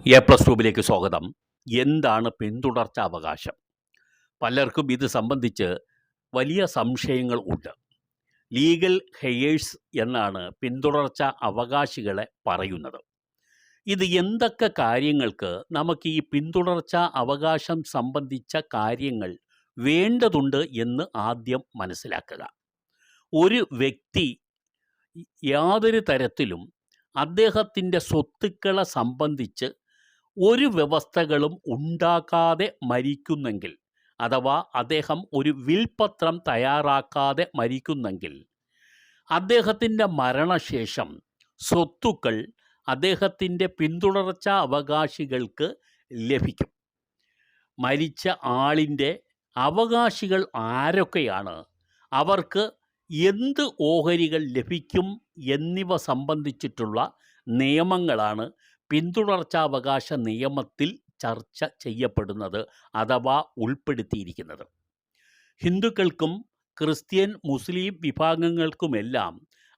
A+2 സ്വാഗതം. എന്താണ് പിന്തുടർച്ചാ അവകാശം? പലർക്കും ഇത് സംബന്ധിച്ച് വലിയ സംശയങ്ങൾ ഉണ്ട്. ലീഗൽ ഹെയേഴ്സ് എന്നാണ് പിന്തുടർച്ചാ അവകാശികളെ പറയുന്നത്. ഇത് എന്തൊക്കെ കാര്യങ്ങൾക്ക് നമുക്ക് ഈ പിന്തുടർച്ചാ അവകാശം സംബന്ധിച്ച കാര്യങ്ങൾ വേണ്ടതുണ്ട് എന്ന് ആദ്യം മനസ്സിലാക്കുക. ഒരു വ്യക്തി യാതൊരു തരത്തിലും അദ്ദേഹത്തിൻ്റെ സ്വത്തുക്കളെ സംബന്ധിച്ച് ഒരു വ്യവസ്ഥകളും ഉണ്ടാക്കാതെ മരിക്കുന്നെങ്കിൽ, അഥവാ അദ്ദേഹം ഒരു വിൽപത്രം തയ്യാറാക്കാതെ മരിക്കുന്നെങ്കിൽ, അദ്ദേഹത്തിൻ്റെ മരണശേഷം സ്വത്തുക്കൾ അദ്ദേഹത്തിൻ്റെ പിന്തുടർച്ചാ അവകാശികൾക്ക് ലഭിക്കും. മരിച്ച ആളിൻ്റെ അവകാശികൾ ആരൊക്കെയാണ്, അവർക്ക് എന്ത് ഓഹരികൾ ലഭിക്കും എന്നിവ സംബന്ധിച്ചിട്ടുള്ള നിയമങ്ങളാണ് പിന്തുടർച്ചാവകാശ നിയമത്തിൽ ചർച്ച ചെയ്യപ്പെടുന്നത് അഥവാ ഉൾപ്പെടുത്തിയിരിക്കുന്നത്. ഹിന്ദുക്കൾക്കും ക്രിസ്ത്യൻ മുസ്ലിം വിഭാഗങ്ങൾക്കുമെല്ലാം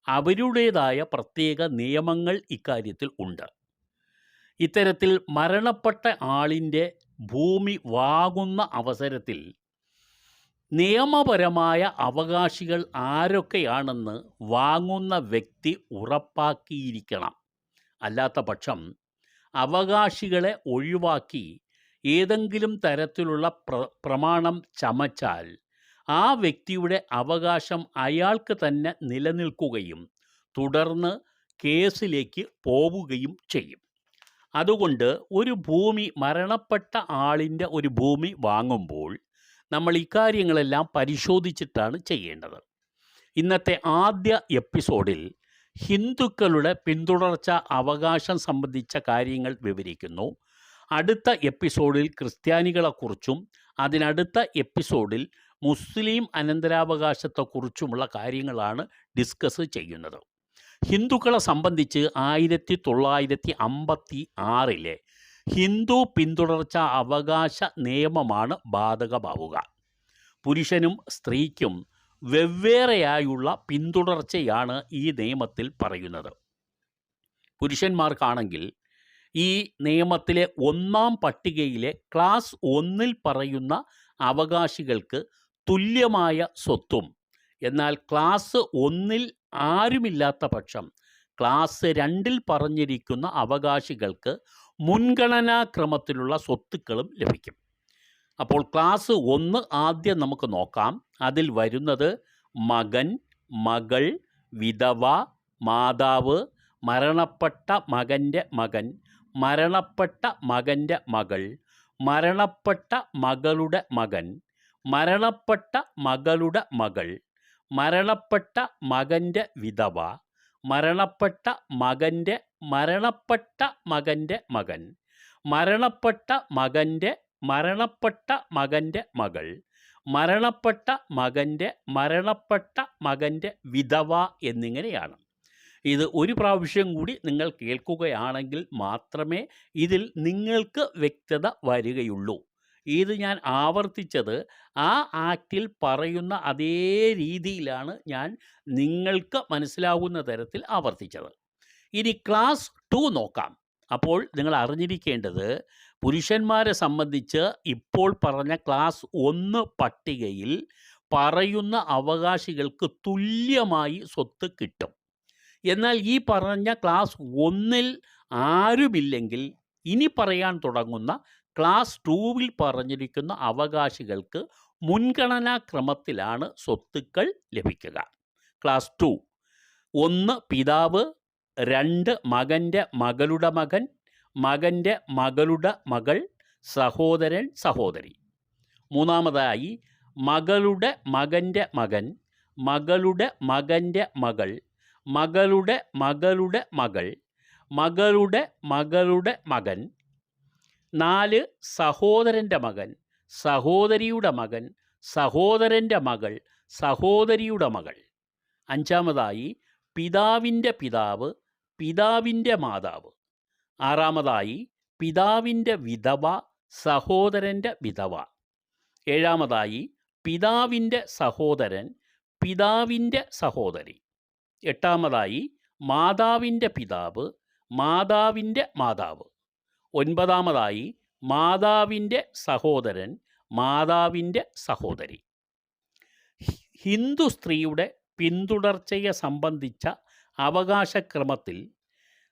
അവരുടേതായ പ്രത്യേക നിയമങ്ങൾ ഇക്കാര്യത്തിൽ ഉണ്ട്. ഇത്തരത്തിൽ മരണപ്പെട്ട ആളിൻ്റെ ഭൂമി വാങ്ങുന്ന അവസരത്തിൽ നിയമപരമായ അവകാശികൾ ആരൊക്കെയാണെന്ന് വാങ്ങുന്ന വ്യക്തി ഉറപ്പാക്കിയിരിക്കണം. അല്ലാത്ത പക്ഷം അവകാശികളെ ഒഴിവാക്കി ഏതെങ്കിലും തരത്തിലുള്ള പ്രമാണം ചമച്ചാൽ ആ വ്യക്തിയുടെ അവകാശം അയാൾക്ക് തന്നെ നിലനിൽക്കുകയും തുടർന്ന് കേസിലേക്ക് പോവുകയും ചെയ്യും. അതുകൊണ്ട് ഒരു ഭൂമി, മരണപ്പെട്ട ആളിൻ്റെ ഒരു ഭൂമി വാങ്ങുമ്പോൾ നമ്മൾ ഇക്കാര്യങ്ങളെല്ലാം പരിശോധിച്ചിട്ടാണ് ചെയ്യേണ്ടത്. ഇന്നത്തെ ആദ്യ എപ്പിസോഡിൽ ഹിന്ദുക്കളുടെ പിന്തുടർച്ചാ അവകാശം സംബന്ധിച്ച കാര്യങ്ങൾ വിവരിക്കുന്നു. അടുത്ത എപ്പിസോഡിൽ ക്രിസ്ത്യാനികളെക്കുറിച്ചും അതിനടുത്ത എപ്പിസോഡിൽ മുസ്ലിം അനന്തരാവകാശത്തെക്കുറിച്ചുമുള്ള കാര്യങ്ങളാണ് ഡിസ്കസ് ചെയ്യുന്നത്. ഹിന്ദുക്കളെ സംബന്ധിച്ച് 1956 ഹിന്ദു പിന്തുടർച്ചാ അവകാശ നിയമമാണ് ബാധകമാവുക. പുരുഷനും സ്ത്രീക്കും വെവ്വേറെയായുള്ള പിന്തുടർച്ചയാണ് ഈ നിയമത്തിൽ പറയുന്നത്. പുരുഷന്മാർക്കാണെങ്കിൽ ഈ നിയമത്തിലെ 1-ാം പട്ടികയിലെ ക്ലാസ് 1-ൽ പറയുന്ന അവകാശികൾക്ക് തുല്യമായ സ്വത്തും, എന്നാൽ ക്ലാസ് 1-ൽ ആരുമില്ലാത്ത പക്ഷം ക്ലാസ് 2-ൽ പറഞ്ഞിരിക്കുന്ന അവകാശികൾക്ക് മുൻഗണനാക്രമത്തിലുള്ള സ്വത്തുക്കളും ലഭിക്കും. അപ്പോൾ ക്ലാസ് 1 ആദ്യം നമുക്ക് നോക്കാം. അതിൽ വരുന്നത് മകൻ, മകൾ, വിധവ, മാതാവ്, മരണപ്പെട്ട മകൻ്റെ മകൻ, മരണപ്പെട്ട മകൻ്റെ മകൾ, മരണപ്പെട്ട മകളുടെ മകൻ, മരണപ്പെട്ട മകളുടെ മകൾ, മരണപ്പെട്ട മകൻ്റെ വിധവ, മരണപ്പെട്ട മകൻ്റെ മരണപ്പെട്ട മകൻ്റെ മകൻ, മരണപ്പെട്ട മകൻ്റെ മരണപ്പെട്ട മകൻ്റെ മകൾ, മരണപ്പെട്ട മകൻ്റെ മരണപ്പെട്ട മകൻ്റെ വിധവ എന്നിങ്ങനെയാണ്. ഇത് ഒരു പ്രാവശ്യം കൂടി നിങ്ങൾ കേൾക്കുകയാണെങ്കിൽ മാത്രമേ ഇതിൽ നിങ്ങൾക്ക് വ്യക്തത വരികയുള്ളൂ. ഇത് ഞാൻ ആവർത്തിച്ചത് ആ ആക്റ്റിൽ പറയുന്ന അതേ രീതിയിലാണ് ഞാൻ നിങ്ങൾക്ക് മനസ്സിലാവുന്ന തരത്തിൽ ആവർത്തിച്ചത്. ഇനി ക്ലാസ് 2 നോക്കാം. അപ്പോൾ നിങ്ങൾ അറിഞ്ഞിരിക്കേണ്ടത്, പുരുഷന്മാരെ സംബന്ധിച്ച് ഇപ്പോൾ പറഞ്ഞ ക്ലാസ് 1 പട്ടികയിൽ പറയുന്ന അവകാശികൾക്ക് തുല്യമായി സ്വത്ത് കിട്ടും. എന്നാൽ ഈ പറഞ്ഞ ക്ലാസ് 1-ൽ ആരുമില്ലെങ്കിൽ ഇനി പറയാൻ തുടങ്ങുന്ന ക്ലാസ് 2-വിൽ പറഞ്ഞിരിക്കുന്ന അവകാശികൾക്ക് മുൻഗണനാക്രമത്തിലാണ് സ്വത്തുക്കൾ ലഭിക്കുക. ക്ലാസ് 2: 1 പിതാവ്, 2 മകൻ്റെ മകളുടെ മകൻ, മകൻ്റെ മകളുടെ മകൾ, സഹോദരൻ സഹോദരി. 3-മതായി മകളുടെ മകൻ്റെ മകൻ, മകളുടെ മകൻ്റെ മകൾ, മകളുടെ മകളുടെ മകൾ, മകളുടെ മകളുടെ മകൻ. 4 സഹോദരൻ്റെ മകൻ, സഹോദരിയുടെ മകൻ, സഹോദരൻ്റെ മകൾ, സഹോദരിയുടെ മകൾ. 5-മതായി പിതാവിൻ്റെ പിതാവ്, പിതാവിൻ്റെ മാതാവ്. 6-മതായി പിതാവിൻ്റെ വിധവ, സഹോദരൻ്റെ വിധവ. 7-മതായി പിതാവിൻ്റെ സഹോദരൻ, പിതാവിൻ്റെ സഹോദരി. 8-മതായി മാതാവിൻ്റെ പിതാവ്, മാതാവിൻ്റെ മാതാവ്. ഒൻപതാമതായി മാതാവിൻ്റെ സഹോദരൻ, മാതാവിൻ്റെ സഹോദരി. ഹിന്ദു സ്ത്രീയുടെ പിന്തുടർച്ചയെ സംബന്ധിച്ച അവകാശക്രമത്തിൽ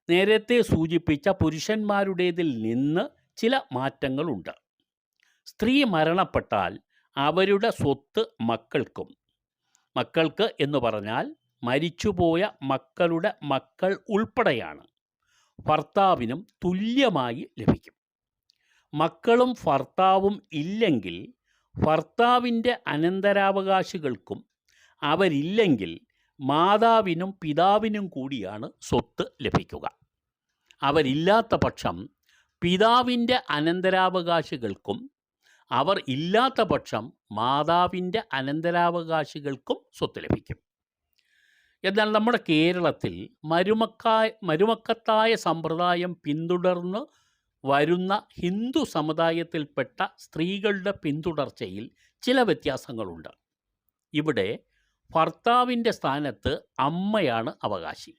നേരത്തെ സൂചിപ്പിച്ച പുരുഷന്മാരുടേതിൽ നിന്ന് ചില മാറ്റങ്ങളുണ്ട്. സ്ത്രീ മരണപ്പെട്ടാൽ അവരുടെ സ്വത്ത് മക്കൾക്കും, മക്കൾക്ക് എന്ന് പറഞ്ഞാൽ മരിച്ചുപോയ മക്കളുടെ മക്കൾ ഉൾപ്പെടെയാണ്, ഭർത്താവിനും തുല്യമായി ലഭിക്കും. മക്കളും ഭർത്താവും ഇല്ലെങ്കിൽ ഭർത്താവിൻ്റെ അനന്തരാവകാശികൾക്കും, അവരില്ലെങ്കിൽ മാതാവിനും പിതാവിനും കൂടിയാണ് സ്വത്ത് ലഭിക്കുക. അവരില്ലാത്ത പക്ഷം പിതാവിൻ്റെ അനന്തരാവകാശികൾക്കും, അവർ ഇല്ലാത്ത പക്ഷം മാതാവിൻ്റെ അനന്തരാവകാശികൾക്കും സ്വത്ത് ലഭിക്കും. എന്നാൽ നമ്മുടെ കേരളത്തിൽ മരുമക്കത്തായ സമ്പ്രദായം പിന്തുടർന്ന് വരുന്ന ഹിന്ദു സമുദായത്തിൽപ്പെട്ട സ്ത്രീകളുടെ പിന്തുടർച്ചയിൽ ചില വ്യത്യാസങ്ങളുണ്ട്. ഇവിടെ ഭർത്താവിൻ്റെ സ്ഥാനത്ത് അമ്മയാണ് അവകാശി.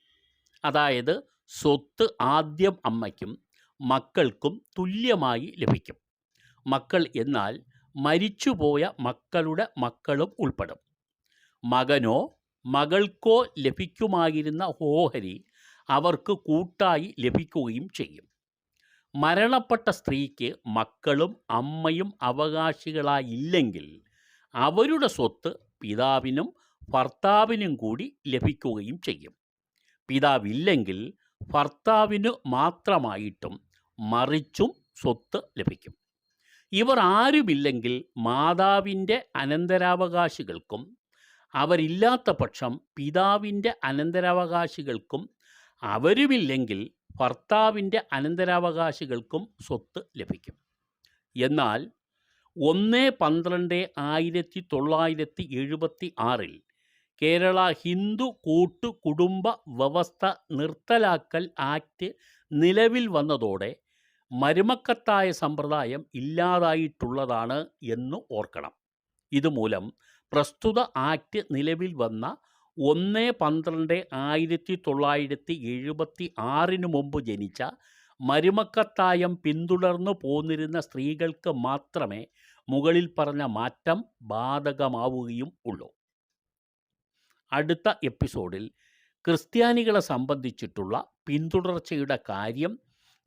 അതായത് സ്വത്ത് ആദ്യം അമ്മയ്ക്കും മക്കൾക്കും തുല്യമായി ലഭിക്കും. മക്കൾ എന്നാൽ മരിച്ചുപോയ മക്കളുടെ മക്കളും ഉൾപ്പെടും. മകനോ മകൾക്കോ ലഭിക്കുമായിരുന്ന ഓഹരി അവർക്ക് കൂട്ടായി ലഭിക്കുകയും ചെയ്യും. മരണപ്പെട്ട സ്ത്രീക്ക് മക്കളും അമ്മയും അവകാശികളായില്ലെങ്കിൽ അവരുടെ സ്വത്ത് പിതാവിനും ഭർത്താവിനും കൂടി ലഭിക്കുകയും ചെയ്യും. പിതാവില്ലെങ്കിൽ ഭർത്താവിന് മാത്രമായിട്ടും മറിച്ചും സ്വത്ത് ലഭിക്കും. ഇവർ ആരുമില്ലെങ്കിൽ മാതാവിൻ്റെ അനന്തരാവകാശികൾക്കും, അവരില്ലാത്ത പക്ഷം പിതാവിൻ്റെ അനന്തരാവകാശികൾക്കും, അവരുമില്ലെങ്കിൽ ഭർത്താവിൻ്റെ അനന്തരാവകാശികൾക്കും സ്വത്ത് ലഭിക്കും. എന്നാൽ 1/12/1976 കേരള ഹിന്ദു കൂട്ടു കുടുംബ വ്യവസ്ഥ നിർത്തലാക്കൽ ആക്ട് നിലവിൽ വന്നതോടെ മരുമക്കത്തായ സമ്പ്രദായം ഇല്ലാതായിട്ടുള്ളതാണ് എന്ന് ഓർക്കണം. ഇതുമൂലം പ്രസ്തുത ആക്ട് നിലവിൽ വന്ന 1/12/1976 മുമ്പ് ജനിച്ച മരുമക്കത്തായം പിന്തുടർന്നു പോന്നിരുന്ന സ്ത്രീകൾക്ക് മാത്രമേ മുകളിൽ പറഞ്ഞ മാറ്റം ബാധകമാവുകയും ഉള്ളൂ. അടുത്ത എപ്പിസോഡിൽ ക്രിസ്ത്യാനികളെ സംബന്ധിച്ചിട്ടുള്ള പിന്തുടർച്ചയുടെ കാര്യം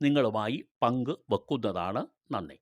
നിങ്ങളുമായി പങ്കുവെക്കുന്നതാണ്. നന്ദി.